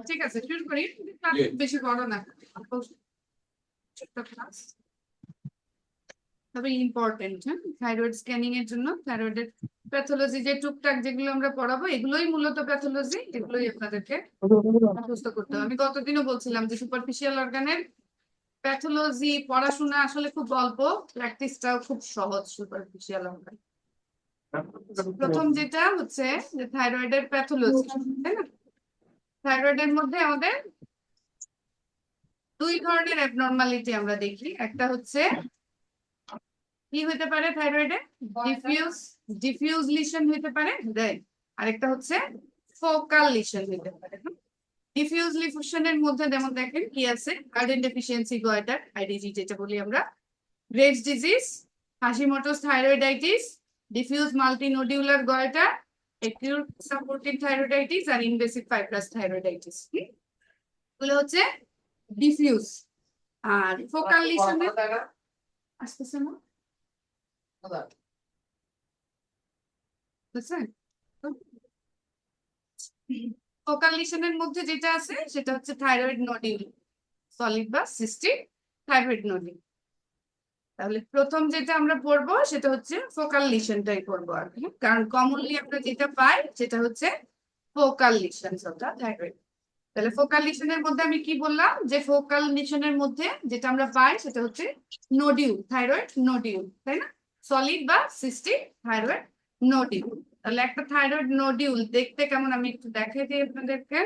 ঠিক আছে, শুরু করি। বেশি বড় না, তবে ইম্পর্টেন্ট। হ্যাঁ, থাইরয়েড স্ক্যানিং এর জন্য থাইরয়েডের প্যাথোলজি যে টুকটাক যেগুলো আমরা পড়াবো, এগুলোই মূলত প্যাথোলজি, এগুলোই আপনাদেরকে মুখস্থ করতে হবে। আমি গতদিনও বলছিলাম যে সুপারফিশিয়াল অর্গানের প্যাথোলজি পড়াশোনা আসলে খুব অল্প, প্র্যাকটিসটাও খুব সহজ সুপারফিশিয়াল অর্গান। প্রথম যেটা হচ্ছে যে থাইরয়েডের প্যাথোলজি, তাই না? থাইরয়েডের মধ্যে আমাদের দুই ধরনের অ্যাবনরমালিটি আমরা দেখি। একটা হচ্ছে কি হতে পারে থাইরয়েডে, ডিফিউজ লিশন হতে পারে, রাইট। আরেকটা হচ্ছে ফোকাল লিশন হতে পারে। ডিফিউজ লিশনের মধ্যে যেমন দেখেন কি আছে, আয়োডিন ডেফিসিয়েন্সি গয়টার, আইডিজি যেটা বলি আমরা, Graves disease, Hashimoto's thyroiditis, diffuse multinodular goitre, acute suppurative thyroiditis আর ইনভেসিভ ফাইব্রাস থাইরয়েডাইটিস। এগুলো হচ্ছে ডিফিউজ। আর ফোকাল লিশনের আসতেছে না, ফোকাল লিশনের মধ্যে যেটা আছে সেটা হচ্ছে থাইরয়েড নডিউল, সলিড বা সিস্টিক থাইরয়েড নডিউল। তাহলে প্রথম যেটা আমরা পড়বো সেটা হচ্ছে ফোকাল লিশনটাই পড়বো আর কি, কারণ কমনলি আমরা যেটা পাই সেটা হচ্ছে focal lesion of the thyroid. তাহলে ফোকাল লিশনের মধ্যে আমি কি বললাম, যে ফোকাল লিশনের মধ্যে যেটা আমরা পাই সেটা হচ্ছে নডিউল, থাইরয়েড নডিউল, তাই না? সলিড বা সিস্টিক থাইরয়েড নডিউল। তাহলে একটা থাইরয়েড নডিউল দেখতে কেমন আমি একটু দেখাই দিই আপনাদেরকে।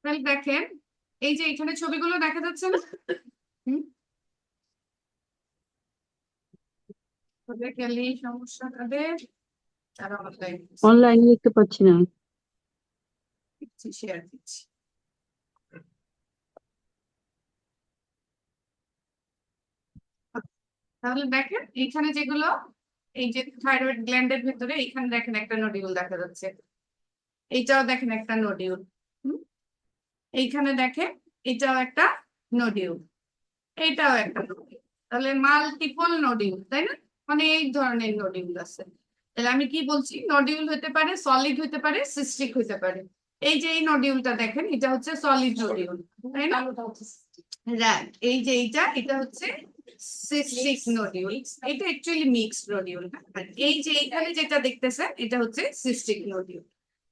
তাহলে দেখেন, এই যে এখানে ছবিগুলো দেখা যাচ্ছে না, সমস্যা তাদের, তারা অনলাইনে দেখতে পাচ্ছি না, শেয়ার দিচ্ছি। তাহলে দেখেন এইখানে যেগুলো, এই যে থাইরয়েড গ্ল্যান্ডের ভিতরে এইখানে দেখেন একটা নডিউল দেখা যাচ্ছে, এইটাও দেখেন একটা নডিউল, এইখানে দেখেন এটাও একটা নডিউল, এইটাও একটা নডিউল। তাহলে মাল্টিপল নডিউল, তাই না? মানে এই ধরনের নডিউল আছে। তাহলে আমি কি বলছি, নডিউল হতে পারে সলিড হতে পারে সিস্টিক হতে পারে। এই যে এই নডিউলটা দেখেন, এটা হচ্ছে সলিড নডিউল, তাই না? রাইট, এই যে এটা হচ্ছে সিস্টিক নডিউল, এটা অ্যাকচুয়ালি মিক্সড নডিউল। আর এই যে এখানে যেটা দেখতেছেন এটা হচ্ছে সিস্টিক নডিউল।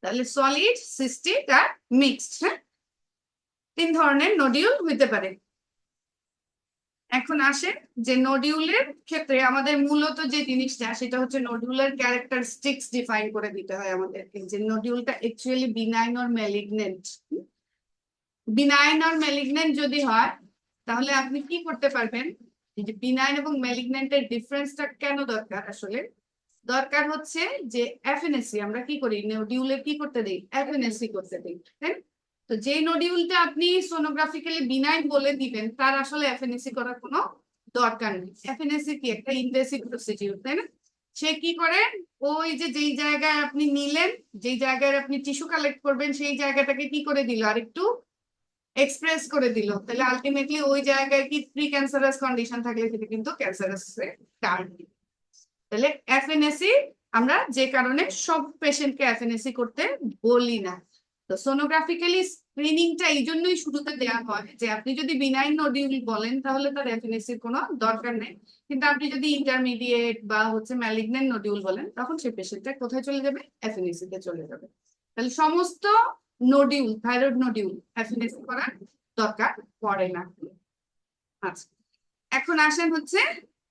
তাহলে সলিড, সিস্টিক আর মিক্সড, হ্যাঁ, তিন ধরনের নডিউল হতে পারে। এখন আসে যে নডিউলের ক্ষেত্রে আমাদের মূলত যে জিনিসটা সেটা হচ্ছে নডিউলার ক্যারেক্টারিস্টিক্স ডিফাইন করে দিতে হয় আমাদেরকে, যে নডিউলটা actually benign or malignant. Benign or malignant যদি হয় তাহলে আপনি কি করতে পারবেন, যে বিনাইন এবং ম্যালিগনেন্টের ডিফারেন্সটা কেন দরকার, আসলে দরকার হচ্ছে যে এফএনএসি আমরা কি করি, নডিউলের কি করতে দিই, এফএনএসি করতে দিই, তাই না? তো যে নডিউলটা আপনি সোনোগ্রাফিক্যালি বিনাইন বলে দিবেন তার আসলে এফএনএসি করার কোনো দরকার নেই। এফএনএসি কি একটা ইনভেসিভ প্রসিডিউর, তাই না? সে কি করে, ওই যে যেই জায়গায় আপনি নিলেন, যেই জায়গায় আপনি টিস্যু কালেক্ট করবেন সেই জায়গাটাকে কি করে দিল, আর একটু এক্সপ্রেস করে দিল। তাহলে আলটিমেটলি ওই জায়গায় কি প্রি ক্যান্সারাস কন্ডিশন থাকলে সেটা কিন্তু ক্যান্সারাস টার্ন দিবে। তাহলে এফএনএসি আমরা যে কারণে সব পেশেন্টকে এফএনএসি করতে বলি না। তো সোনোগ্রাফিক্যালি স্ক্রিনিংটা এই জন্যই শুরুতে দেওয়া হয় যে আপনি যদি বিনাইন নডিউল বলেন তাহলে তার এফএনএসির কোনো দরকার নেই, কিন্তু আপনি যদি ইন্টারমিডিয়েট বা হচ্ছে ম্যালিগন্যান্ট নডিউল বলেন তখন সেই পেশেন্টটা কোথায় চলে যাবে, এফএনএসি তে চলে যাবে। তাহলে সমস্ত নডিউল, থাইরয়েড নডিউল এফএনএসি করার দরকার পড়ে না। আচ্ছা, এখন আসেন হচ্ছে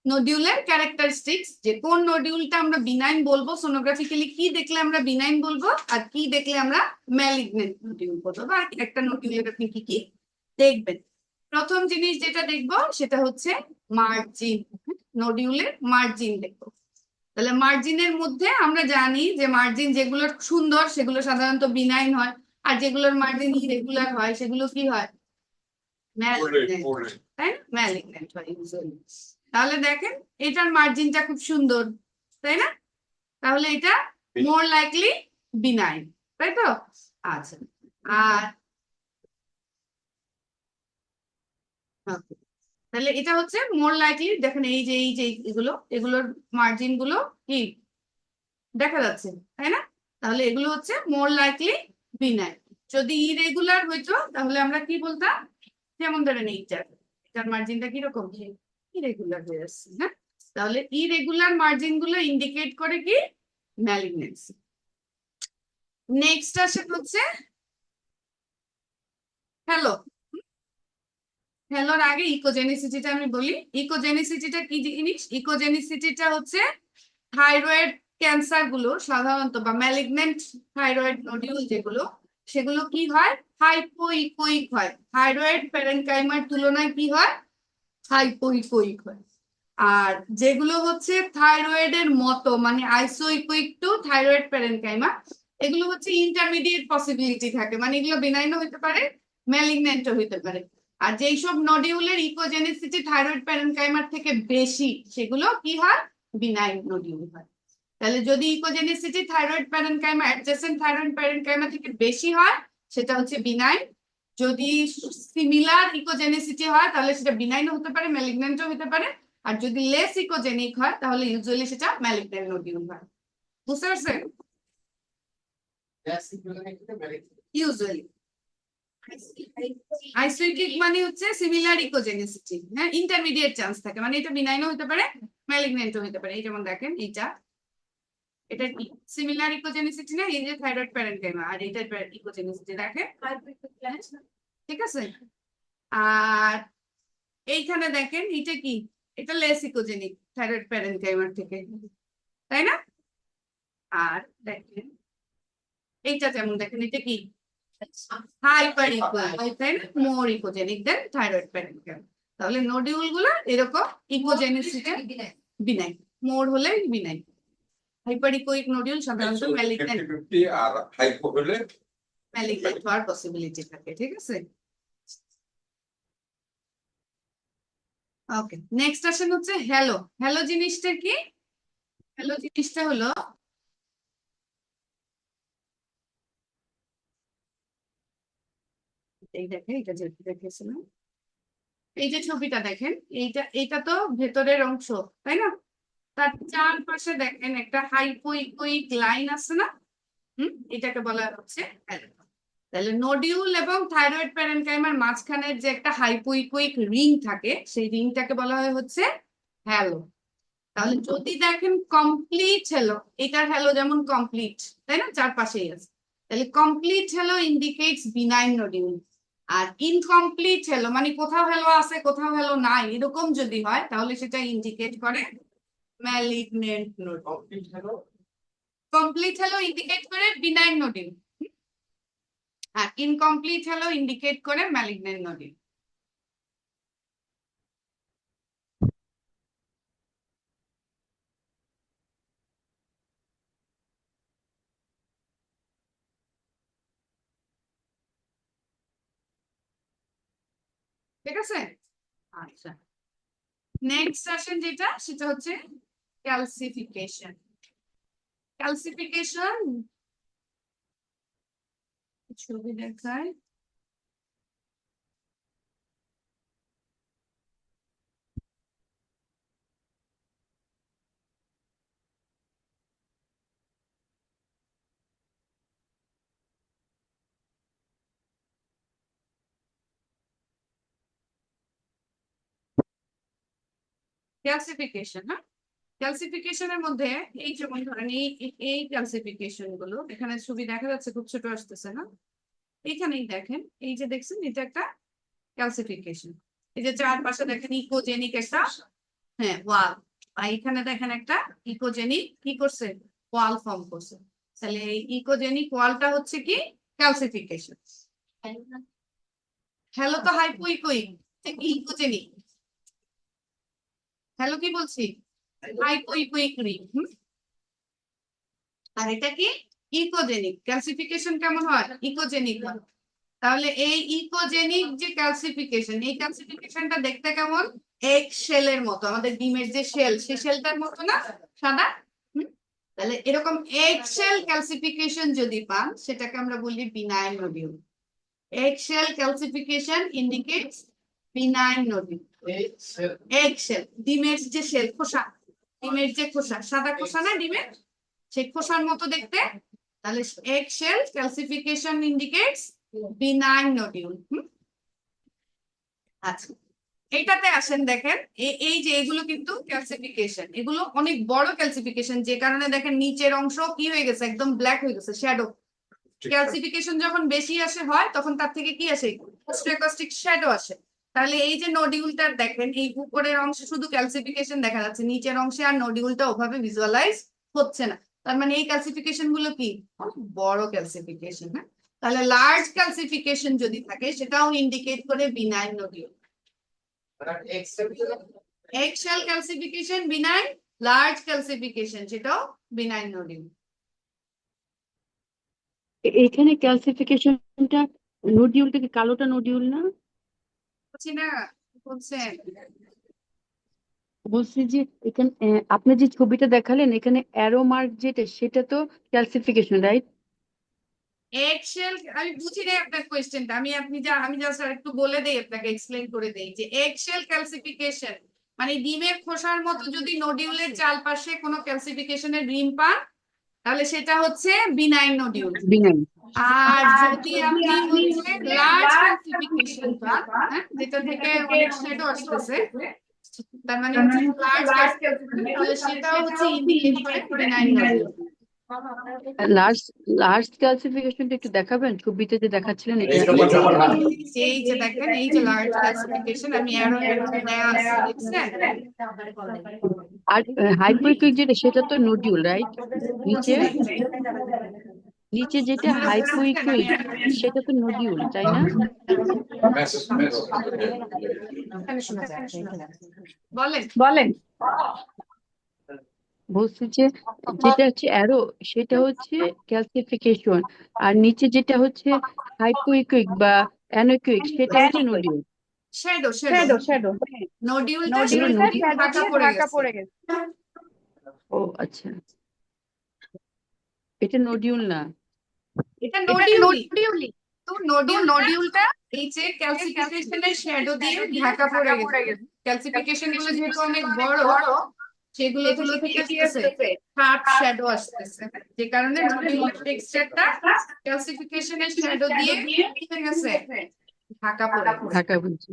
নডিউলের ক্যারেক্টারিস্টিক্স, যে কোন নডিউলটা আমরা বিনাইন বলবো, সোনোগ্রাফিক্যালি কি দেখলে আমরা বিনাইন বলবো আর কি দেখলে আমরা ম্যালিগনেন্ট নডিউল বলবো, বা একটা নডিউলের আপনি কি কি দেখবেন। প্রথম জিনিস যেটা দেখবো সেটা হচ্ছে মার্জিন, নডিউলের মার্জিন দেখবো। তাহলে মার্জিনের মধ্যে আমরা জানি যে মার্জিন যেগুলো সুন্দর সেগুলো সাধারণত বিনাইন হয়, আর যেগুলোর মার্জিন ইরেগুলার হয় সেগুলো কি হয়, ম্যালিগনেন্ট, তাই না? ম্যালিগনেন্ট হয় usually। তাহলে দেখেন এটার মার্জিনটা খুব সুন্দর, তাই না? তাহলে এটা মোর লাইকলি বিনাইন, তাই তো? আচ্ছা, আর okay, তাহলে এটা হচ্ছে মোর লাইকলি। দেখেন এই যে এগুলোর মার্জিন গুলো কি দেখা যাচ্ছে, তাই না? তাহলে এগুলো হচ্ছে মোর লাইকলি বিনাইন। যদি ইরেগুলার হইতো তাহলে আমরা কি বলতাম? যেমন ধরেন এটার মার্জিনটা কিরকম ইরেগুলার হয়ে যাচ্ছে, হ্যাঁ? তাহলে ইরেগুলার মার্জিন গুলো ইন্ডিকেট করে কি ম্যালিগনেন্সি। নেক্সট আসে হচ্ছে হ্যালো। হ্যালোর আগে ইকোজেনিসিটিটা আমি বলি। ইকোজেনিসিটিটা কি জিনিস? ইকোজেনিসিটিটা হচ্ছে থাইরয়েড ক্যান্সার গুলো সাধারণত বা ম্যালিগনেন্ট থাইরয়েড নোডিউল যেগুলো, সেগুলো কি হয়? হাইপোইকোইক হয়। থাইরয়েড প্যারেনকাইমার তুলনায় কি হয়? হাইপোইকোইক হয়। আর যেগুলো হচ্ছে থাইরয়েডের মতো মানে আইসোইকোইক টু থাইরয়েড প্যারেনকাইমা, এগুলো হচ্ছে ইন্টারমিডিয়েট পসিবিলিটি থাকে, মানে এগুলো বিনাইনও হতে পারে, ম্যালিগনেন্টও হতে পারে। আর যেই সব নডিউলের ইকোজেনিসিটি থাইরয়েড প্যারেনকাইমার থেকে বেশি, সেগুলো কি হয়? বিনাইন নডিউল হয়। তাহলে যদি echogenicity thyroid parenchyma adjacent thyroid parenchyma থেকে বেশি হয়, সেটা হচ্ছে বিনাইন। যদি সিমিলার ইকোজেনিসিটি হয় তাহলে সেটা বিনাইনও হতে পারে, ম্যালিগনেন্টও হতে পারে। আর যদি লেস ইকোজেনিক হয় তাহলে ইউজুয়ালি সেটা ম্যালিগনেন্ট নোডিউল হয়। বুঝতে পারছেন? ইউজুয়ালি আইসোইকিক মানে হচ্ছে সিমিলার ইকোজেনিসিটি, হ্যাঁ, ইন্টারমিডিয়েট চান্স থাকে, মানে এটা বিনাইনও হতে পারে, ম্যালিগনেন্টও হতে পারে। এই যেমন দেখেন এটা কি সিমিলার ইকোজেনিসিটি না? এই যে থাইরয়েড প্যারেনকাইমা, আর এটা ইকোজেনিসিটি দেখেন, ঠিক আছে? আর এইখানে দেখেন এটা কি? এটা লেস ইকোজেনিক থাইরয়েড প্যারেনকাইমার থেকে, তাই না? আর দেখেন এইটা যেমন দেখেন, এটা কি হাইপার ইকোজেনিক, তাই না? মোর ইকোজেনিক দেন থাইরয়েড প্যারেনকাইমা। তাহলে নডিউল গুলো এরকম ইকোজেনিসিটি বিনাইন, মোর হলে বিনাইন। হাইপার ইকোইক নডিউল সাধারণত ম্যালিগনেন্ট আর হাইপো হলে ম্যালিগনেন্ট হওয়ার পসিবিলিটি থাকে, ঠিক আছে? ওকে, নেক্সট আসেন হচ্ছে হ্যালো। হ্যালো জিনিসটা কি? হ্যালো জিনিসটা হলো এই দেখেন, এটা যে দেখেছিলাম, এই যে ছবিটা দেখেন, এটা তো ভেতরের অংশ, তাই না? তার চারপাশে দেখেন একটা হাইপোইকোইক লাইন আছে না? এটাকে বলা হচ্ছে হ্যালো। তাহলে নডিউল এবং থাইরয়েড প্যারেনকাইমার মাঝখানের যে একটা হাইপোইকোইক রিং থাকে, সেই রিংটাকে বলা হয় হচ্ছে হ্যালো। তাহলে যদি দেখেন কমপ্লিট হ্যালো, এটার হ্যালো যেমন কমপ্লিট, তাই না? চারপাশেই আছে। তাহলে complete halo indicates benign nodule. আর ইনকমপ্লিট হ্যালো মানে কোথাও হ্যালো আছে কোথাও হ্যালো নাই, এরকম যদি হয় তাহলে সেটা ইন্ডিকেট করে malignant nodule. Complete hello indicate করে বিনাইন নোডিউল, আর ইনকমপ্লিট হ্যালো ইন্ডিকেট করে ম্যালিগনেন্ট নোডিউল। ঠিক আছে? আচ্ছা, নেক্সট আসেন যেটা, সেটা হচ্ছে ক্যালসিফিকেশন। ক্যালসিফিকেশন ছবি দেখায়, ক্যালসিফিকেশন, হ্যাঁ। ক্যালসিফিকেশনের মধ্যে এই যেমন ধরেন এই ক্যালসিফিকেশন গুলো, এখানে ছবি দেখা যাচ্ছে, খুব ছোট আসতেছে না? এইখানেই দেখেন, এই যে দেখছেন এটা একটা ক্যালসিফিকেশন। এই যে চারপাশে দেখেন ইকোজেনিক একটা, হ্যাঁ, ওয়াল। আর এখানে দেখেন একটা ইকোজেনিক কি করছে? ওয়াল ফর্ম করছে। তাহলে এই ইকোজেনিক ওয়ালটা হচ্ছে কি ক্যালসিফিকেশন। হ্যালো তো হাইপোইকোইক, ইকোজেনিক। হ্যালো কি বলছি? হাইপোইকোইক রিং। আর এটা কি ইকোজেনিক। ক্যালসিফিকেশন কেমন হয়? ইকোজেনিক হয়। তাহলে এই ইকোজেনিক যে ক্যালসিফিকেশন, এই ক্যালসিফিকেশনটা দেখতে কেমন? এগ শেলের মতো, আমাদের ডিমের যে শেল, সেই শেলটার মতো না, সাদা। তাহলে এরকম এগ শেল ক্যালসিফিকেশন যদি পান, সেটাকে আমরা বলি benign nodule. Egg shell calcification indicates benign nodule. Egg shell, ডিমের যে শেল, খোসা, ডিমের যে খোসা, সাদা খোসা না ডিমের, সেই খোসার মতো দেখতে। তাহলে egg shell calcification indicates benign nodule. আচ্ছা, এইটাতে আসেন, দেখেন এই যে এগুলো কিন্তু ক্যালসিফিকেশন, এগুলো অনেক বড় ক্যালসিফিকেশন, যে কারণে দেখেন নিচের অংশ কি হয়ে গেছে, একদম ব্ল্যাক হয়ে গেছে, শ্যাডো। ক্যালসিফিকেশন যখন বেশি হয় তখন তার থেকে কি আসে, পোস্ট শ্যাডো আসে। তাহলে এই যে নডিউলটা দেখেন, এই উপরের অংশে শুধু ক্যালসিফিকেশন দেখা যাচ্ছে, নিচের অংশে আর নডিউলটা ওভাবে ভিজুয়ালাইজ হচ্ছে না। তার মানে এই ক্যালসিফিকেশন গুলো কি অনেক বড় ক্যালসিফিকেশন। হ্যাঁ, তাহলে লার্জ ক্যালসিফিকেশন যদি থাকে, সেটাও ইন্ডিকেট করে benign nodule. Eggshell calcification benign, large calcification সেটাও বিনাইন নোডিউল। এখানে ক্যালসিফিকেশনটা নোডিউলটা কি কালোটা নোডিউল না? বুঝছি না, বলছেন বলছি যে এখানে আপনি যে ছবিটা দেখালেন, এখানে অ্যারো মার্ক যেটা, সেটা তো ক্যালসিফিকেশন, রাইট? এক্সেল, আমি বুঝি না আপনার কোয়েশ্চেনটা, আমি জাস্ট একটু বলে দেই, আপনাকে এক্সপ্লেইন করে দেই যে এক্সেল ক্যালসিফিকেশন মানে ডিমের খোসার মতো যদি নোডিউলের চারপাশে কোনো ক্যালসিফিকেশনের রিম পান, তাহলে সেটা হচ্ছে বিনাইন নোডিউল। বিনাইন। আর যদি আপনি হচ্ছে লার্জ ক্যালসিফিকেশন পান, হ্যাঁ, যেটা থেকে অনেক শ্যাডো আসতেছে, তার মানে হচ্ছে লার্জ ক্যালসিফিকেশন, তাহলে সেটাও হচ্ছে ইন্ডিকেট করে বিনাইন নোডিউল। লার্জ লার্জ ক্যালসিফিকেশনটা একটু দেখাবেন, ছবিতে যে দেখাচ্ছিলেন এটা। এই যে দেখেন, এই যে লার্জ ক্যালসিফিকেশন, আমি অ্যারো দেয়া আছে, দেখছেন? আর হাইপোইকুইক যেটা, সেটা তো নোডিউল, রাইট? নিচে নিচে যেটা আপনারা বুঝছেন হাইপোইকুইক, সেটা তো নোডিউল, তাই না? বলেন। বলছি যে যেটা হচ্ছে অ্যারো, সেটা হচ্ছে ক্যালসিফিকেশন, আর নিচে যেটা হচ্ছে হাইপোইকুইক বা অ্যানোকুইক, সেটা হচ্ছে নোডিউল। শ্যাডো, নোডিউলটা এগুলো শ্যাডো দিয়ে নোডিউল। ঢাকা পড়ে গেছে। ও আচ্ছা, এটা নোডিউল না। এটা নোডিউলই, তো নোডিউলটা এই যে ক্যালসিফিকেশনের শ্যাডো দিয়ে ঢাকা পড়ে গেছে। ক্যালসিফিকেশন গুলো যেহেতু অনেক বড়, সেগুলো থেকে কি আসতেছে, হার্ড শ্যাডো আসতেছে, যে কারণে নোডিউলার টেক্সচারটা ক্যালসিফিকেশনের শ্যাডো দিয়ে কি হয়ে গেছে, ঢাকা পড়ে গেছে। ঢাকা বলছি।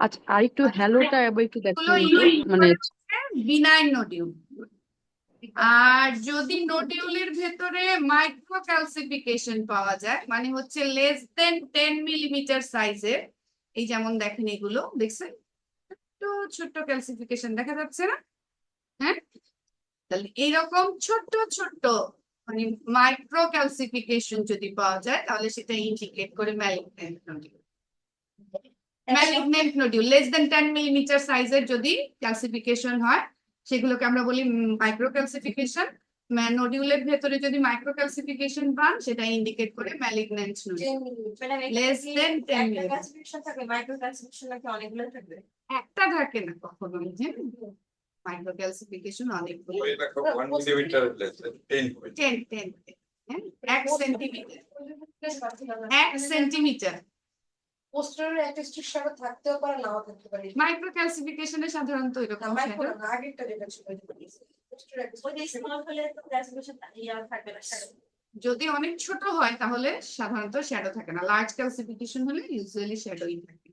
আচ্ছা, আর একটু হ্যালোটা আবার একটু এগুলো দেখাবেন তো, ইন্ডিকেট মানে করে বিনাইন নোডিউল। আর যদি নোডিউলের ভেতরে মাইক্রো ক্যালসিফিকেশন পাওয়া যায়, মানে হচ্ছে লেস দেন 10 মিলিমিটার সাইজের, এই যেমন দেখেন এগুলো, দেখছেন একটু ছোট্ট ক্যালসিফিকেশন দেখা যাচ্ছে না? হ্যাঁ, তাহলে এইরকম ছোট্ট ছোট্ট মানে মাইক্রো ক্যালসিফিকেশন যদি পাওয়া যায়, তাহলে সেটা ইন্ডিকেট করে malignant nodule. Malignant nodule less than 10 millimetre সাইজের যদি ক্যালসিফিকেশন হয়, সেগুলোকে আমরা বলি মাইক্রো ক্যালসিফিকেশন। নোডিউলের ভেতরে যদি মাইক্রো ক্যালসিফিকেশন পান, সেটা ইন্ডিকেট করে malignant nodule. Less than 10 millimetre, একটা থাকে না কখনো, মাইক্রো ক্যালসিফিকেশন অনেকগুলো, 10 হ্যাঁ, 1 সেন্টিমিটার, 1 সেন্টিমিটার। পোস্টারের একটা স্ট্রাকচার থাকতেও পারে, নাও থাকতে পারে। মাইক্রো ক্যালসিফিকেশনে সাধারণত এরকম মাইক্রো শ্যাডো, না, আগেরটা যেটা ছিল পোস্টারের একটা স্মল হলে তো ক্লাসিফিকেশন ইয়া থাকবে না, শ্যাডো। যদি অনেক ছোট হয় তাহলে সাধারণত শ্যাডো থাকে না, লার্জ ক্যালসিফিকেশন হলে ইউজুয়ালি শ্যাডোই থাকে।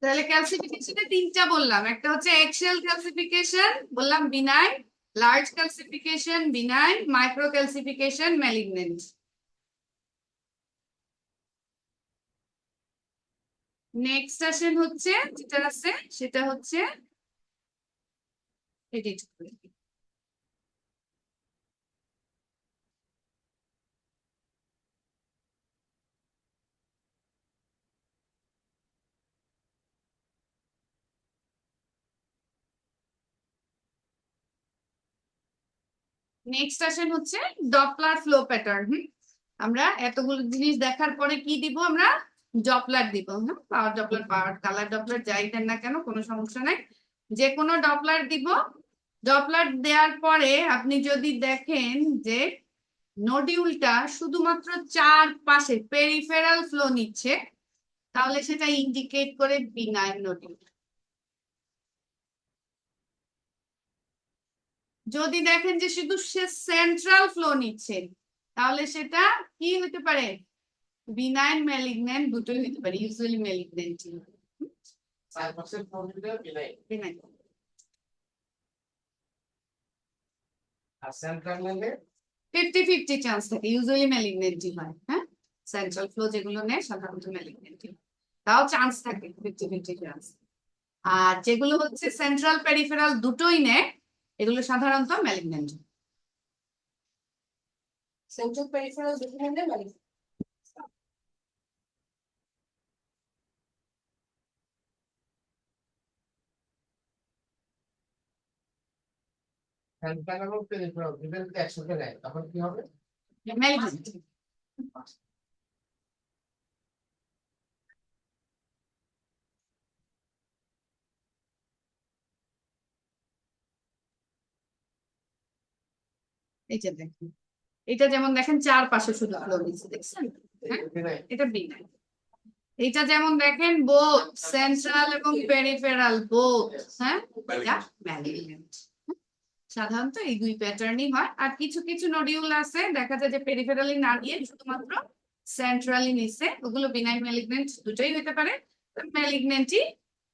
তাহলে ক্যালসিফিকেশনে তিনটা বললাম, একটা হচ্ছে এক্সেল ক্যালসিফিকেশন বললাম benign, large calcification benign, micro calcification malignant. Next আসেন হচ্ছে যেটা আছে, সেটা হচ্ছে এডিট করে দিই। নেক্সট আসেন হচ্ছে ডপলার ফ্লো প্যাটার্ন। আমরা এতগুলো জিনিস দেখার পরে কি দিব আমরা ডপলার দিব, হ্যাঁ, পাওয়ার ডপলার, পাওয়ার কালার ডপলার, যাই দেন না কেন কোনো সমস্যা নাই, যে কোনো ডপলার দিব। ডপলার দেওয়ার পরে আপনি যদি দেখেন যে নডিউলটা শুধুমাত্র চারপাশে পেরিফেরাল ফ্লো নিচ্ছে, তাহলে সেটা ইন্ডিকেট করে বিনাইন নডিউল। যদি দেখেন যে শুধু সে সেন্ট্রাল ফ্লো নিচ্ছে, তাহলে সেটা কি হতে পারে, বিনাইন ম্যালিগন্যান্ট, দুটোই হতে পারে, ইউজুয়ালি ম্যালিগন্যান্ট। বিনাইন। আর সেন্ট্রাল নেলে 50-50 চান্স থাকে, ইউজুয়ালি ম্যালিগন্যান্টই হয়, হ্যাঁ, সেন্ট্রাল ফ্লো যেগুলো নেয় সাধারণত ম্যালিগন্যান্টই, তাও চান্স থাকে 50-50 চান্স। আর যেগুলো হচ্ছে সেন্ট্রাল পেরিফেরাল দুটোই নেয়, এগুলো সাধারণত ম্যালিগন্যান্ট। Central peripheral different মানে সেন্ট্রাল এবং পেরিফেরাল দুটো যদি একসাথে নেয় তখন কি হবে? ম্যালিগন্যান্ট। এই যে দেখেন, এটা যেমন দেখেন চারপাশে শুধু ফ্লো নিচ্ছে, দেখছেন, হ্যাঁ, বিনাইন। এটা বিনাইন। এটা যেমন দেখেন বোথ সেন্ট্রাল এবং পেরিফেরাল বোথ, হ্যাঁ, এটা ম্যালিগন্যান্ট। সাধারণত এই দুই প্যাটার্নই হয়। আর কিছু কিছু নডিউল আছে দেখা যায় যে পেরিফেরালি না দিয়ে শুধুমাত্র সেন্ট্রালি নিচ্ছে, ওগুলো বিনাইন ম্যালিগন্যান্ট দুটোই হতে পারে, ম্যালিগন্যান্টই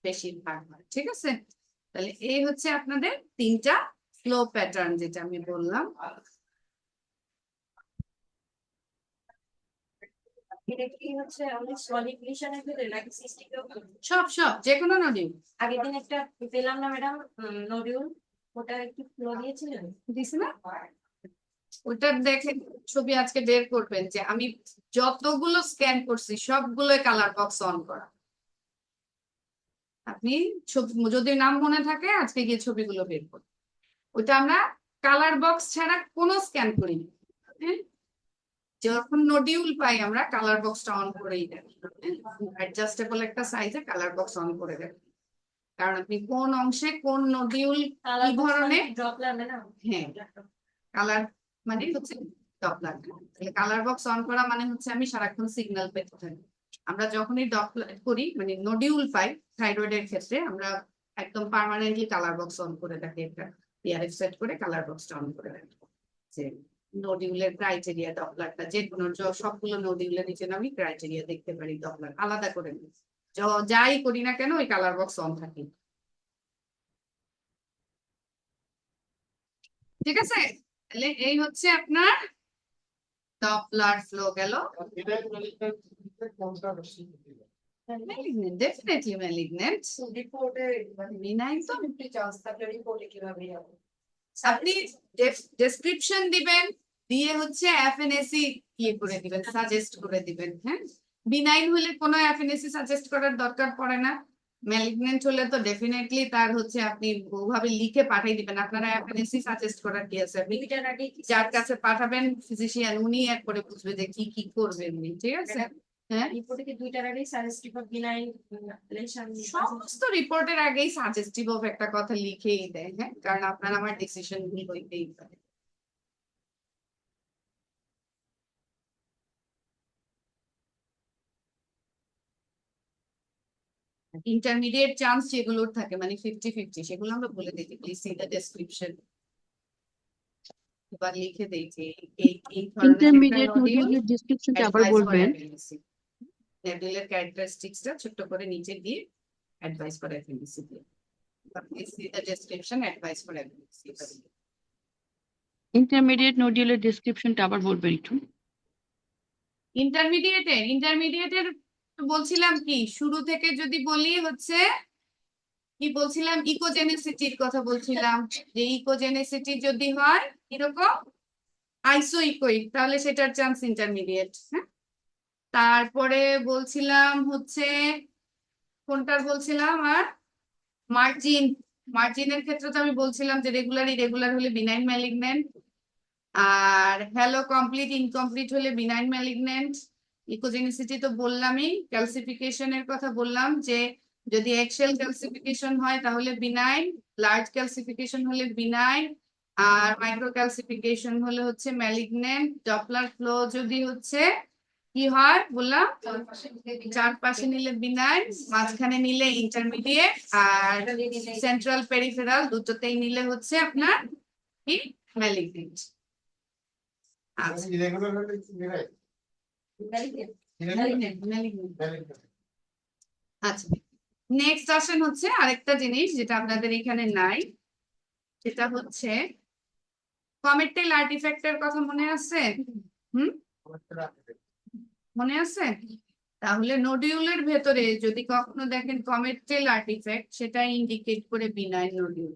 বেশিরভাগ হয়। ঠিক আছে, তাহলে এই হচ্ছে আপনাদের তিনটা ফ্লো প্যাটার্ন যেটা আমি বললাম। এটা কি হচ্ছে আমাদের সলিড মিশনের ভিতরে নাকি সিস্টেম? সব যে কোনো নডিউল আগের দিন একটা পেলাম না ম্যাডাম নডিউল, ওটা একটু ফ্লো দিয়েছিলেন। দিছে না, ওটা দেখে ছবি আজকে বের করবেন যে আমি যতগুলো স্ক্যান করছি সবগুলোই কালার বক্স অন করা। আপনি যদি নাম মনে থাকে আজকে গিয়ে ছবিগুলো বের করুন। ওটা আমরা কালার বক্স ছাড়া কোনো স্ক্যান করিনি, হ্যাঁ? যখন নডিউল পাই আমরা কালার বক্সটা অন করেই দেন, অ্যাডজাস্টেবল একটা সাইজে কালার বক্স অন করে দেন, কারণ আপনি কোন অংশে কোন নডিউল কি ধরনের, ড্রপলার ম্যাডাম, হ্যাঁ, কালার মানে হচ্ছে ডপলার। তাহলে কালার বক্স অন করা মানে হচ্ছে আমি সারাক্ষণ সিগন্যাল পেতে থাকি। আমরা যখনই ডপলার করি মানে নডিউল পাই থাইরয়েডের ক্ষেত্রে, আমরা একদম পার্মানেন্টলি কালার বক্স অন করে থাকি, একটা পিআরএফ সেট করে কালার বক্সটা অন করে রাখি, যে নডিউলের ক্রাইটেরিয়া ডপলারটা যে কোনো সবগুলো নডিউলের নিচে আমি ক্রাইটেরিয়া দেখতে পারি, ডপলার আলাদা করে নিই, যাই করি না কেন ওই কালার বক্স অন থাকে। ঠিক আছে, তাহলে এই হচ্ছে আপনার ডপলার ফ্লো গেল। বিনাইন ম্যালিগন্যান্ট কোনটা বেশি? Malignant, definitely malignant. রিপোর্টে Benign তো 50 চান্স থাকলে রিপোর্টে কিভাবে হবে? আপনি ডেসক্রিপশন দিবেন, দিয়ে হচ্ছে এফএনএসি ইয়ে করে দিবেন, সাজেস্ট করে দিবেন, হ্যাঁ। বিনাইন হলে কোনো এফএনএসি সাজেস্ট করার দরকার পড়ে না, ম্যালিগন্যান্ট হলে তো ডেফিনেটলি তার হচ্ছে আপনি ওভাবে লিখে পাঠিয়ে দিবেন, আপনারা এফএনএসি সাজেস্ট করার কি আছে, আপনি দুইটার আগে যার কাছে পাঠাবেন ফিজিশিয়ান উনি এরপরে বুঝবে যে কি কি করবেন উনি, ঠিক আছে, হ্যাঁ। রিপোর্টে কি দুইটার আগেই সাজেস্টিভ অফ বিনাইন লেশন সমস্ত রিপোর্টের আগেই সাজেস্টিভ অফ একটা কথা লিখেই দেয়, হ্যাঁ, কারণ আপনার আমার ডিসিশন ভুল হইতেই পারে। ইন্টারমিডিয়েট চান্স যেগুলোর থাকে মানে 50-50 সেগুলো আমরা বলে দিই, প্লিজ সি দ্য ডেসক্রিপশন। এবার লিখে দেই যে এই ধরনের ইন্টারমিডিয়েট নডিউলের ডেসক্রিপশনটা আবার বলবেন। নডিউলের ক্যারেক্টারিস্টিক্সটা ছোট করে নিচে দিয়ে অ্যাডভাইস করে এফএনডিসি দিয়ে, please see the description advice করে এফএনডিসি। ইন্টারমিডিয়েট নডিউলের ডেসক্রিপশনটা আবার বলবেন একটু। ইন্টারমিডিয়েটের বলছিলাম কি শুরু থেকে যদি বলি হচ্ছে কি বলছিলাম, ইকোজেনেসিটির কথা বলছিলাম, যে ইকোজেনেসিটি যদি হয় এরকম আইসোইকোইক তাহলে সেটার চান্স ইন্টারমিডিয়েট, হ্যাঁ। তারপরে বলছিলাম হচ্ছে কোনটার বলছিলাম, আর মার্জিনের ক্ষেত্রে তো আমি বলছিলাম যে রেগুলার ইরেগুলার হলে বিনাইন ম্যালিগন্যান্ট, আর হ্যালো কমপ্লিট ইনকমপ্লিট হলে বিনাইন ম্যালিগন্যান্ট। ইকোজেনিসিটি তো বললামই, ক্যালসিফিকেশনের কথা বললাম যে যদি এক্সেল ক্যালসিফিকেশন হয় তাহলে বিনাইন, লার্জ ক্যালসিফিকেশন হলে বিনাইন, আর মাইক্রো ক্যালসিফিকেশন হলে হচ্ছে ম্যালিগন্যান্ট। ডপলার ফ্লো যদি হচ্ছে কি হয় বললাম, চারপাশে নিলে বিনাইন, মাঝখানে নিলে ইন্টারমিডিয়েট, আর সেন্ট্রাল পেরিফেরাল দুটোতেই নিলে হচ্ছে আপনার কি ম্যালিগন্যান্ট। আচ্ছা ইরেগুলার হলে কি বেরাই? malignant, malignant। আচ্ছা নেক্সট আসেন হচ্ছে আরেকটা জিনিস যেটা আপনাদের এখানে নাই, সেটা হচ্ছে কমেট টেইল আর্টিফ্যাক্টের কথা মনে আছে? মনে আছে? তাহলে নোডিউলের ভেতরে যদি কখনো দেখেন কমেট টেইল আর্টিফ্যাক্ট, সেটা ইন্ডিকেট করে বিনাইন নোডিউল।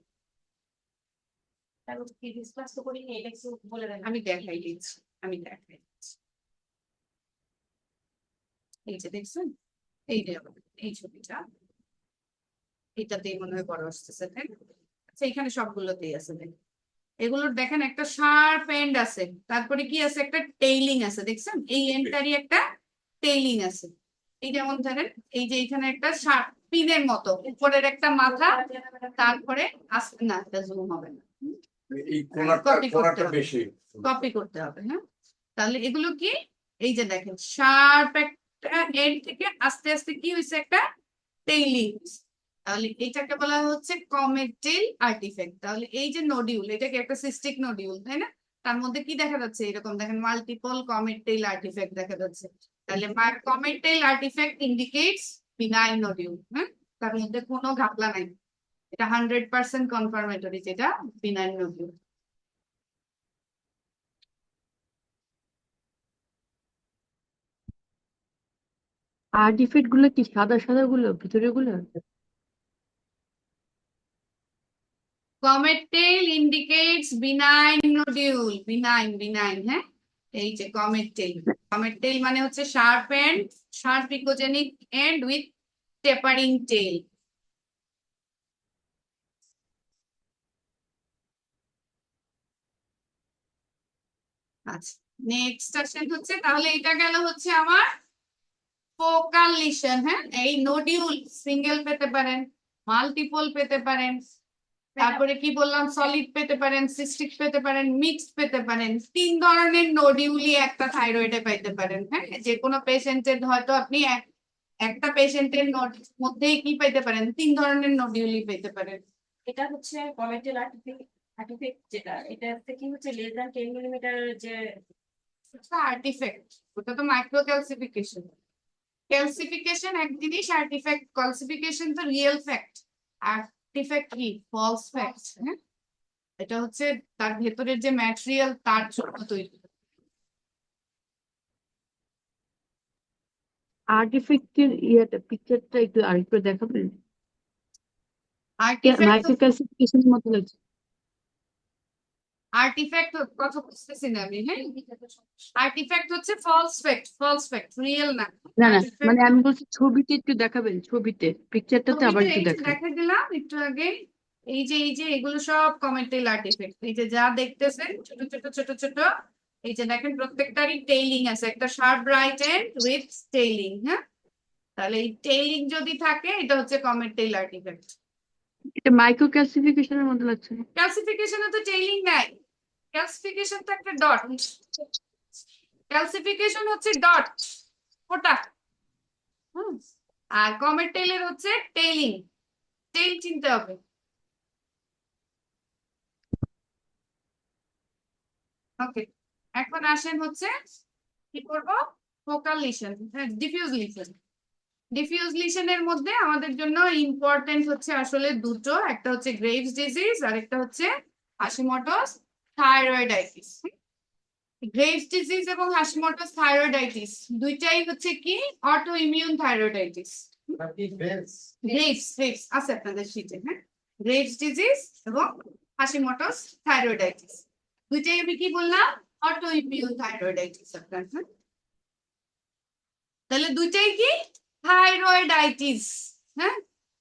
তারপর কি ডিসকাস তো করিনি, এটা একটু বলে দেন। আমি দেখাই দিচ্ছি, আমি দেখাই দিচ্ছি। এই যে দেখছেন, এই যে এই ছবিটা, এটাতেই মনে হয় বড় আসতেছে, তাই না? আচ্ছা এখানে সবগুলোতেই আছে দেখেন। এগুলোর দেখেন একটা শার্প এন্ড আছে, তারপরে কি আছে, একটা টেইলিং আছে, দেখছেন এই এন্ডটারই একটা টেইলিং আছে। এই যেমন ধরেন এই যে এখানে একটা শার্প পিনের মতো উপরের একটা মাথা, তারপরে না এটা জুম হবে না, এই কোণাটা Copy করতে কোণাটা হবে। বেশি। কপি করতে হবে। হ্যাঁ তাহলে এগুলো কি, এই যে দেখেন শার্প একটা এন্ড থেকে আস্তে আস্তে কি হয়েছে, একটা টেইলিং। তাহলে এটাকে বলা হচ্ছে কমেট টেইল আর্টিফ্যাক্ট। তাহলে এই যে নোডিউল, এটাকে একটা সিস্টিক নোডিউল, তাই না? তার মধ্যে কি দেখা যাচ্ছে, এরকম দেখেন মাল্টিপল কমেট টেইল আর্টিফ্যাক্ট দেখা যাচ্ছে। তাহলে comet tail artefact indicates benign nodule. হ্যাঁ তার মধ্যে কোনো ঘাপলা নাই, এটা 100% কনফার্মেটরি যেটা বিনাইন নোডিউল। আর্টিফ্যাক্ট গুলো কি সাদা সাদা গুলো ভিতরে গুলো? Comet tail indicates benign nodule, benign, benign, হ্যাঁ এই যে comet tail, comet tail মানে হচ্ছে sharp end, sharp echogenic end with tapering tail। আচ্ছা নেক্সট আসেন হচ্ছে, তাহলে এটা গেল হচ্ছে আমার ফোকাল লিশন। হ্যাঁ এই নোডিউল সিঙ্গেল পেতে পারেন, মাল্টিপল পেতে পারেন, তারপরে কি বললাম সলিড পেতে পারেন, সিস্টিক পেতে পারেন, মিক্সড পেতে পারেন। 3 ধরনের নোডিউলই একটা থাইরয়েডে পাইতে পারেন। হ্যাঁ যে কোনো পেশেন্টের হয়তো আপনি একটা পেশেন্টের মধ্যেই কি পেতে পারেন, 3 ধরনের নোডিউলই পেতে পারেন। এটা হচ্ছে কমেটেল আর্টিফ্যাক্ট যেটা, এটা থেকে হচ্ছে লেস দ্যান 10 মিলিমিটার যে আর্টিফ্যাক্ট ওটা তো মাইক্রো ক্যালসিফিকেশন। ক্যালসিফিকেশন এক জিনিস, আর্টিফ্যাক্ট ক্যালসিফিকেশন তো রিয়েল ফ্যাক্ট, আর্টিফ্যাক্ট কি ফলস ফ্যাক্ট। হ্যাঁ এটা হচ্ছে তার ভেতরের যে ম্যাটেরিয়াল তার জন্য তৈরি। আর্টিফ্যাক্টের ইয়েটা পিকচারটা একটু আরেকটু দেখাবেন? আর্টিফ্যাক্ট মাইক্রো ক্যালসিফিকেশনের মতো লাগছে। আর্টিফ্যাক্ট কথা বুঝতেছি না আমি। হ্যাঁ আর্টিফ্যাক্ট হচ্ছে false fact, false fact, real না। না না, Artifact মানে আমি বলছি ছবিতে একটু দেখাবেন, ছবিতে পিকচারটাতে আবার ছবিতে একটু এই যে দেখান। দেখা দিলাম একটু আগে, এই যে এগুলো সব কমেটেল আর্টিফ্যাক্ট। এই যে যা দেখতেছেন ছোট ছোট ছোট ছোট, এই যে দেখেন প্রত্যেকটারই টেইলিং আছে, একটা sharp right end with tailing. হ্যাঁ তাহলে এই টেইলিং যদি থাকে এটা হচ্ছে কমেটেল আর্টিফ্যাক্ট। এটা মাইক্রো ক্যালসিফিকেশনের মতো লাগছে না? ক্যালসিফিকেশনে তো টেইলিং নাই, ক্যালসিফিকেশন তো একটা ডট, ক্যালসিফিকেশন হচ্ছে ডট ওটা। আর কমেট টেইলের হচ্ছে টেইলিং, টেইল চিনতে হবে। ওকে এখন আসেন হচ্ছে কি করব, focal lesion, diffuse lesion. Diffuse লিশনের মধ্যে আমাদের জন্য ইম্পর্টেন্ট হচ্ছে আসলে দুটো, একটা হচ্ছে গ্রেভস ডিজিজ আর একটা হচ্ছে হাশিমোটোস থাইরয়েডাইটিস। গ্রেভস ডিজিজ এবং হাশিমোটোস থাইরয়েডাইটিস দুইটাই হচ্ছে কি অটো ইমিউন থাইরয়েডাইটিস। গ্রেভস আছে আপনাদের শীটে। হ্যাঁ গ্রেভস ডিজিজ এবং হাশিমোটোস থাইরয়েডাইটিস দুইটাই আমি কি বললাম, অটো ইমিউন থাইরয়েডাইটিস আপনার। হ্যাঁ তাহলে দুইটাই কি থাইরয়েডাইটিস। হ্যাঁ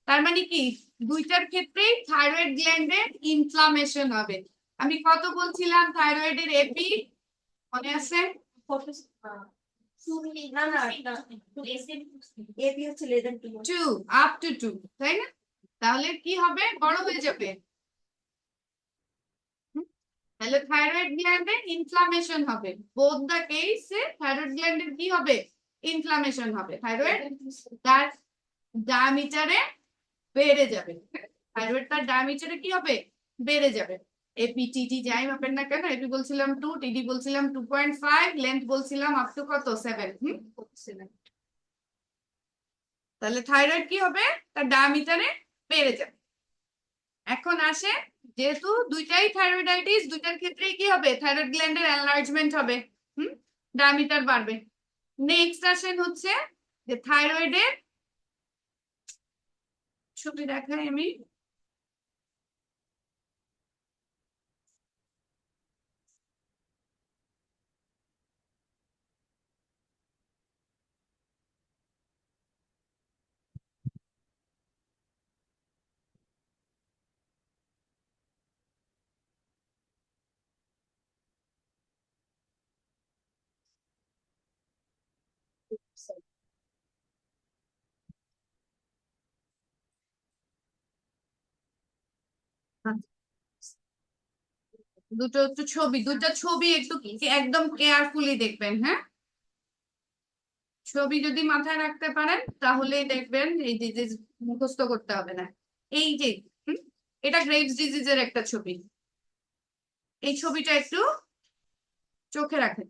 তার মানে কি দুইটার ক্ষেত্রেই থাইরয়েড গ্ল্যান্ডের ইনফ্লামেশন হবে। আমি কত বলছিলাম থাইরয়েডের এপি মনে আছে? না না এপি হচ্ছে লেস দ্যান 2 2 আপ টু 2, তাই না? তাহলে কি হবে, বড় হয়ে যাবে। তাহলে থাইরয়েড গ্ল্যান্ডে ইনফ্লামেশন হবে। বোথ দা কেসে থাইরয়েড গ্ল্যান্ডের কি হবে, ইনফ্লামেশন হবে। থাইরয়েড তার ডায়ামিটারে বেড়ে যাবে, থাইরয়েড তার ডায়ামিটারে কি হবে, বেড়ে যাবে। এপি টিটি যাই মাপেন না কেন, এপি বলছিলাম 2, টিডি বলছিলাম 2.5, লেন্থ বলছিলাম আপ টু কত 7। তাহলে থাইরয়েড কি হবে, তার ডায়ামিটারে বেড়ে যাবে। এখন আসে, যেহেতু দুইটাই থাইরয়েডাইটিস, দুইটার ক্ষেত্রেই কি হবে, থাইরয়েড গ্ল্যান্ডের এনলার্জমেন্ট হবে, ডায়ামিটার বাড়বে। নেক্সট আসেন হচ্ছে যে থাইরয়েডের ছবি দেখাই আমি। দুটো একটু ছবি, দুটো ছবি একটু একদম কেয়ারফুলি দেখবেন, হ্যাঁ? ছবি যদি মাথায় রাখতে পারেন তাহলেই দেখবেন এই ডিজিজ মুখস্থ করতে হবে না। এই যে এটা গ্রেভস ডিজিজের একটা ছবি, এই ছবিটা একটু চোখে রাখেন।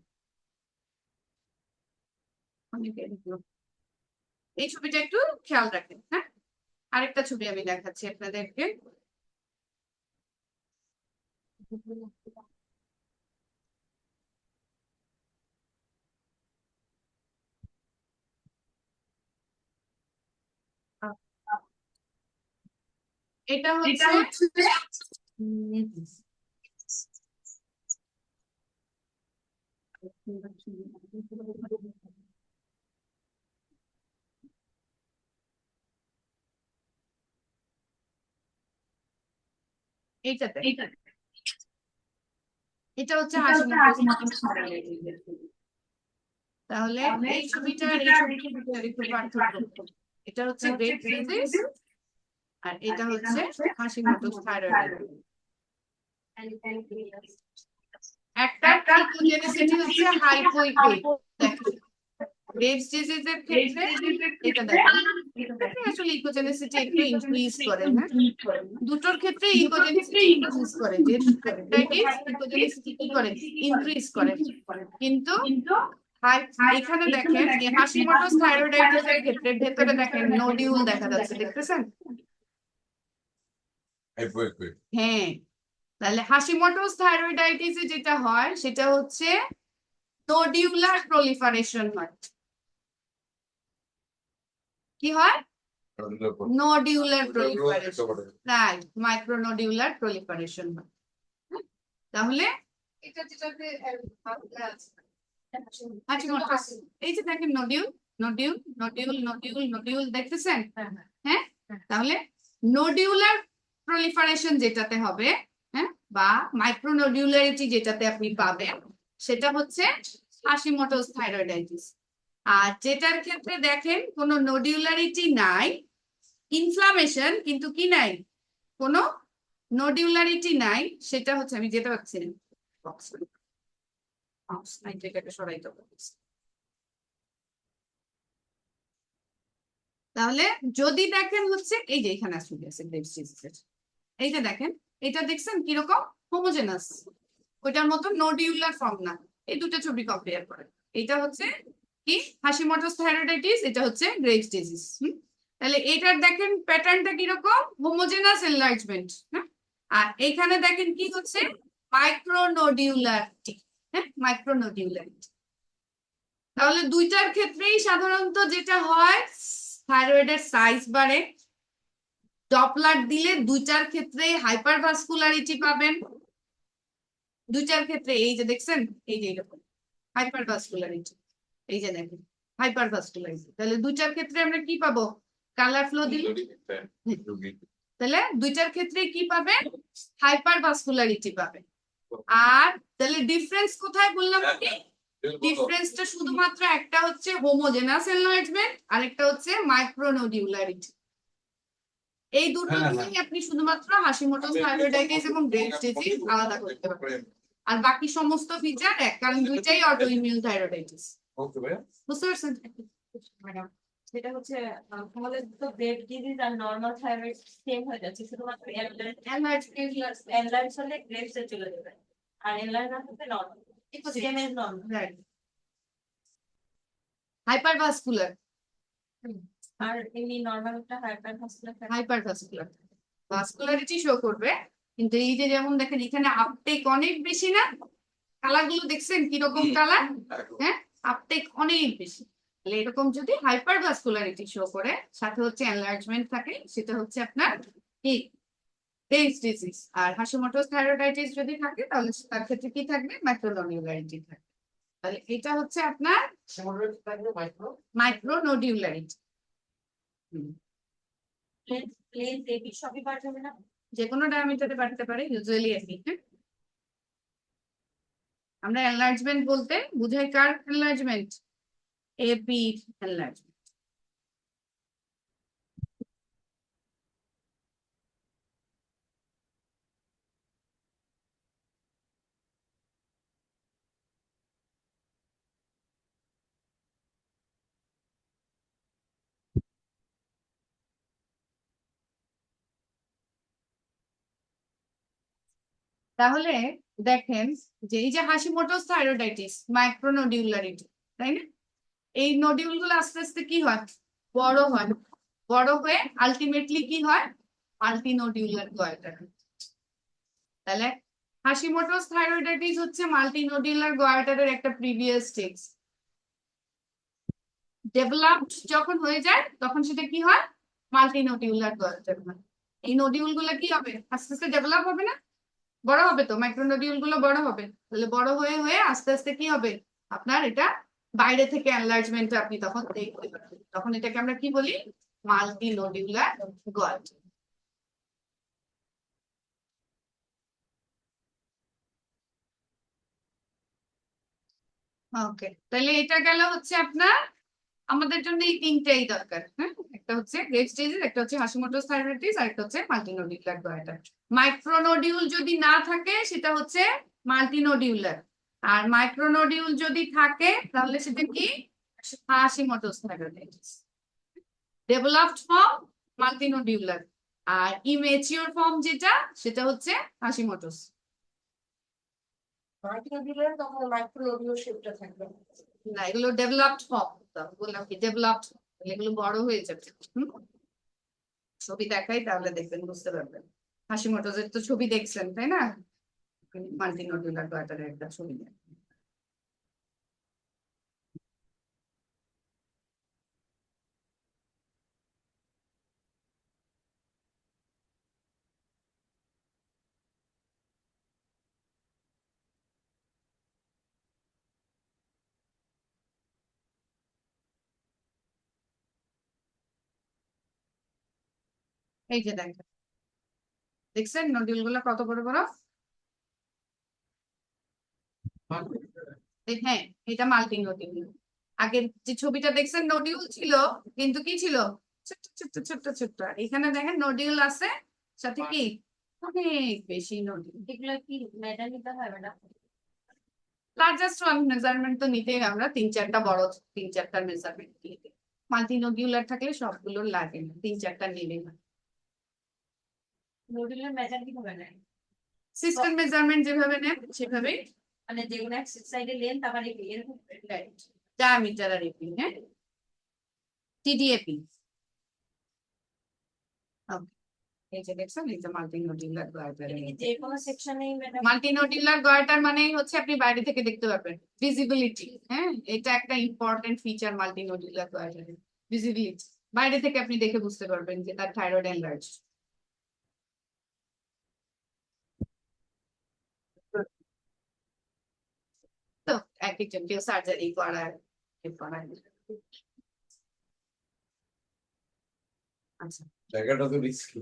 এই ছবিটা একটু খেয়াল রাখেন, হ্যাঁ? আরেকটা ছবি আমি দেখাচ্ছি আপনাদেরকে। এটা হচ্ছে এইটাতে, এটা হচ্ছে হাসিমুখের ছবি। তাহলে এই ছবিটা আর এই ছবিটার একটু পার্থক্য। এটা হচ্ছে গ্রেভস ডিজিজ আর এটা হচ্ছে হাসিমুখের থাইরয়েড। একটা ইকোজেনিসিটি হচ্ছে হাইপোইকুইক। গ্রেভস ডিজিজের ক্ষেত্রে এটা দেখেন, আসলে ইকোজেনিসিটি একটু ইনক্রিজ করে, হ্যাঁ? দুটোর ক্ষেত্রে ইকোজেনিসিটি ইনক্রিজ করে, যেহেতু থাইরয়েডাইটিস ইকোজেনিসিটি কি করে, ইনক্রিজ করে। কিন্তু এখানে দেখেন এই হাসিমোটোস থাইরয়েডাইটিসের ক্ষেত্রে ভেতরে দেখেন নোডিউল দেখা যাচ্ছে, দেখতেছেন? হাইপোইকুইক। হ্যাঁ, তাহলে হাসিমোটোস থাইরয়েডাইটিসে যেটা হয় সেটা হচ্ছে নোডিউলার প্রলিফারেশন হয়। কি হয়, নোডিউলার প্রলিফারেশন, রাইট, মাইক্রোনোডিউলার প্রলিফারেশন হয়। তাহলে এটা যেটাতে হাসিমোটোস, এই যে দেখেন nodule nodule nodule nodule nodule, দেখতেছেন? হ্যাঁ, তাহলে নোডিউলার প্রলিফারেশন যেটাতে হবে, হ্যাঁ, বা মাইক্রোনোডিউলারিটি যেটাতে আপনি পাবেন সেটা হচ্ছে হাসিমোটোস থাইরয়েডাইটিস। আর যেটার ক্ষেত্রে দেখেন কোনো নোডিউলারিটি নাই, ইনফ্লামেশন কিন্তু কি নাই, কোনো নোডিউলারিটি নাই, সেটা হচ্ছে, আমি যেতে পারছি না, সরাইতে হবে। তাহলে যদি দেখেন হচ্ছে এই যে এখানে আসলে আছে গ্রেভস ডিজিজের, এইটা দেখেন, এটা দেখছেন কিরকম হোমোজেনাস, ওইটার মতো নোডিউলার ফর্ম না। এই দুটো ছবি কম্পেয়ার করেন, এটা হচ্ছে কি হাসিমোটোস থাইরয়েডাইটিস, এটা হচ্ছে গ্রেভস ডিজিজ। তাহলে এটার দেখেন প্যাটার্নটা কিরকম, হোমোজেনাস এনলার্জমেন্ট, হ্যাঁ? আর এখানে দেখেন কি হচ্ছে, মাইক্রোনোডিউলারিটি, হ্যাঁ, মাইক্রোনোডিউলারিটি। তাহলে দুইটার ক্ষেত্রেই সাধারণত যেটা হয়, থাইরয়েডের সাইজ বাড়ে, ডপলার দিলে দুইটার ক্ষেত্রে হাইপারভাস্কুলারিটি পাবেন, দুইটার ক্ষেত্রে এই যে দেখছেন, এই যে এরকম হাইপারভাস্কুলারিটি, এই যে দেখেন হাইপারভাস্কুলারিটি। তাহলে দুইটার ক্ষেত্রে আমরা কি পাবো, কালার ফ্লো দিলে, তাহলে দুইটার ক্ষেত্রে কি পাবে, হাইপারভাস্কুলারিটি পাবে। আর তাহলে ডিফারেন্স কোথায় বললাম হ্যাঁ, কি? হ্যাঁ। ডিফারেন্সটা শুধুমাত্র একটা হচ্ছে হোমোজেনাস এনলার্জমেন্ট আর একটা হচ্ছে মাইক্রোনোডিউলারিটি। এই দুটো হ্যাঁ, দিয়েই আপনি শুধুমাত্র হাশিমোটোস থাইরয়েডাইটিস এবং গ্রেভস ডিজিজ আলাদা করতে পারবেন। আর বাকি সমস্ত ফিচার এক, কারণ দুইটাই অটোইমিউন থাইরয়েডাইটিস। ওকে ভাইয়া। বুঝতে পারছেন? ম্যাডাম সেটা হচ্ছে আমাদের তো গ্রেভ ডিজিজ আর নর্মাল থাইরয়েড সেম হয়ে যাচ্ছে, শুধুমাত্র এনলার্জ হলে গ্রেভস এ চলে যাবে আর এনলার্জ না হলে normal, same as normal. Right. Hypervascular, আর এমনি নর্মালটা হাইপারভাস্কুলার হাইপারভাস্কুলার ভাস্কুলারিটি শো করবে, কিন্তু এই যে যেমন দেখেন এখানে আপটেক অনেক বেশি না, কালার গুলো দেখছেন কিরকম কালার? একদম। হ্যাঁ, আপটেক অনেক বেশি। তাহলে এরকম যদি হাইপারভাস্কুলারিটি শো করে সাথে হচ্ছে এনলার্জমেন্ট থাকে, সেটা হচ্ছে আপনার কি গ্রেভস ডিজিজ। আর হাশিমোটোস থাইরয়েডাইটিস যদি থাকে তাহলে তার ক্ষেত্রে কি থাকবে? মাইক্রোনোডিউলারিটি থাকবে। তাহলে এটা হচ্ছে আপনার সিমুলেট থাকবে মাইক্রো। মাইক্রোনোডিউলারিটি। প্লেন বেবি সবই বার যাবে না? যে কোনো ডায়ামিটারে বাড়তে পারে, ইউজুয়ালি এপি। আমরা এনলার্জমেন্ট বলতে বুঝাই কার এনলার্জমেন্ট? AP enlargement. তাহলে দেখেন যে এই যে হাশিমোটোস থাইরয়েডাইটিস মাইক্রোনোডিউলারিটি, তাই না? এই নডিউল গুলো আস্তে আস্তে কি হয়? বড় হয়। বড় হয়ে আলটিমেটলি কি হয়? মাল্টিনোডিউলার গয়টার। তাহলে হাশিমোটোস থাইরয়েডাইটিস হচ্ছে মাল্টিনোডিউলার গয়টারের একটা প্রিভিয়াস স্টেজ। ডেভেলপড যখন হয়ে যায় তখন সেটা কি হয়? মাল্টিনোডিউলার গয়টার হয়। এই নডিউল গুলো কি হবে? আস্তে আস্তে ডেভেলপ হবে না? বড় হবে তো, মাইক্রোনোডিউল গুলো বড় হবে। তাহলে বড় হয়ে হয়ে আস্তে আস্তে কি হবে? আপনার এটা বাইরে থেকে এনলার্জমেন্ট আপনি তখন দেখতে পাবেন। তখন এটাকে আমরা কি বলি? মাল্টিনোডিউলার গট। ওকে, তাহলে এটা গেল হচ্ছে আপনার আমাদের জন্য এই তিনটেই দরকার। হ্যাঁ, একটা হচ্ছে গ্রেভস ডিজিজ, একটা হচ্ছে হাশিমোটোস থাইরয়েডাইটিস, আর একটা হচ্ছে মাল্টিনোডিউলার গয়টার। মাইক্রোনোডিউল যদি না থাকে সেটা হচ্ছে মাল্টিনোডিউলার, আর মাইক্রোনোডিউল যদি থাকে তাহলে সেটা কি? হাশিমোটোস থাইরয়েডাইটিস। ডেভেলপড ফর্ম মাল্টিনোডিউলার, আর ইমেচিওর ফর্ম যেটা সেটা হচ্ছে হাশিমোটোস। মাইক্রোডিউলার তখন মাইক্রোডিউল শেপটা থাকবে। না, এগুলো ডেভেলপড ফর্ম, বললাম কি ডেভেলপড, এগুলো বড় হয়ে যাবে। ছবি দেখাই তাহলে দেখবেন, বুঝতে পারবেন। হাশিমোটোসের তো ছবি দেখছেন তাই না? মাল্টিনোডিউলার গয়টারের একটা ছবি দেন। এই যে দেখেন, দেখছেন নডিউল গুলো কত বড় বড়? হ্যাঁ, এটা মাল্টিনোডিউল। আগের যে ছবিটা দেখছেন নডিউল ছিল, কিন্তু কি ছিল? ছোট্ট ছোট্ট ছোট্ট ছোট্ট। আর এখানে দেখেন নডিউল আছে, সাথে কি অনেক বেশি নডিউল। এগুলো কি মেডাল নিতে হয় ম্যাডাম? লার্জেস্ট ওয়ান মেজারমেন্ট তো নিতেই আমরা তিন চারটা বড়, তিন চারটা মেজারমেন্ট দিয়ে দিই। মাল্টিনোডিউলার থাকলে সবগুলোর লাগে না, তিন চারটা নিলে না। নডিউলের মেডাল কিভাবে নেয়? সিস্টেম মেজারমেন্ট যেভাবে নেন সেভাবেই। মানে যেগুলো এক সাইডে লেন্থ আবার এরকম রাইট, ডায়ামিটার আর এপি। হ্যাঁ, টিডিএপি। এই যে দেখছেন, এই যে মাল্টিনোডিউলার গয়টার। যে কোনো সেকশনেই ম্যাডাম? মাল্টিনোডিউলার গয়টার মানেই হচ্ছে আপনি বাইরে থেকে দেখতে পারবেন, ভিজিবিলিটি। হ্যাঁ, এটা একটা ইম্পর্টেন্ট ফিচার মাল্টিনোডিউলার গয়টারের, ভিজিবিলিটি। বাইরে থেকে আপনি দেখে বুঝতে পারবেন যে তার থাইরয়েড এনলার্জ। তো এক একজন কেউ সার্জারি করার, আচ্ছা। জায়গাটা তো রিস্কি।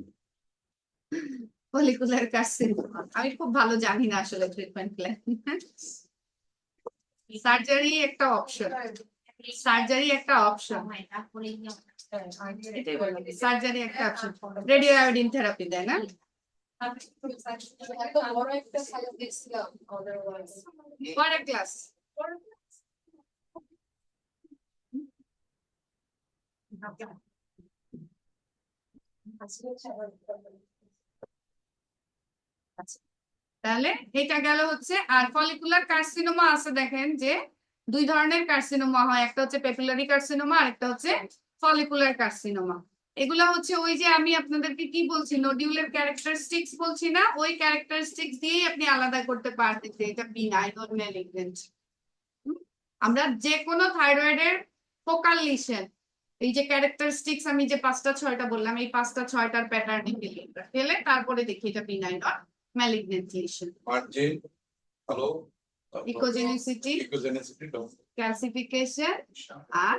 ফলিকুলার কার্সিনোমা আমি খুব ভালো জানি না আসলে ট্রিটমেন্ট প্ল্যান সার্জারি একটা অপশন সার্জারি একটা অপশন সার্জারি একটা অপশন রেডিও আয়োডিন থেরাপি দেয় না পরে ক্লাস তাহলে এটা গেল হচ্ছে আর ফলিকুলার কার্সিনোমা আছে দেখেন যে দুই ধরনের কার্সিনোমা হয় একটা হচ্ছে পেপিলারি কার্সিনোমা আর একটা হচ্ছে ফলিকুলার কার্সিনোমা এগুলা হচ্ছে ওই যে আমি আপনাদেরকে কি বলছি নোডিউলের ক্যারেক্টারিস্টিক্স বলছি না ওই ক্যারেক্টারিস্টিক্স দিয়েই আপনি আলাদা করতে পারতেন যে এটা বিনাইন অর ম্যালিগন্যান্ট আমরা যে কোনো থাইরয়েডের ফোকাল লিশন এই যে ক্যারেক্টারিস্টিক্স আমি যে 5টা 6টা বললাম এই 5টা 6টার প্যাটার্নে ফেলে তারপরে দেখি এটা benign or malignant lesion margin halo echogenicity echogenicity calcification R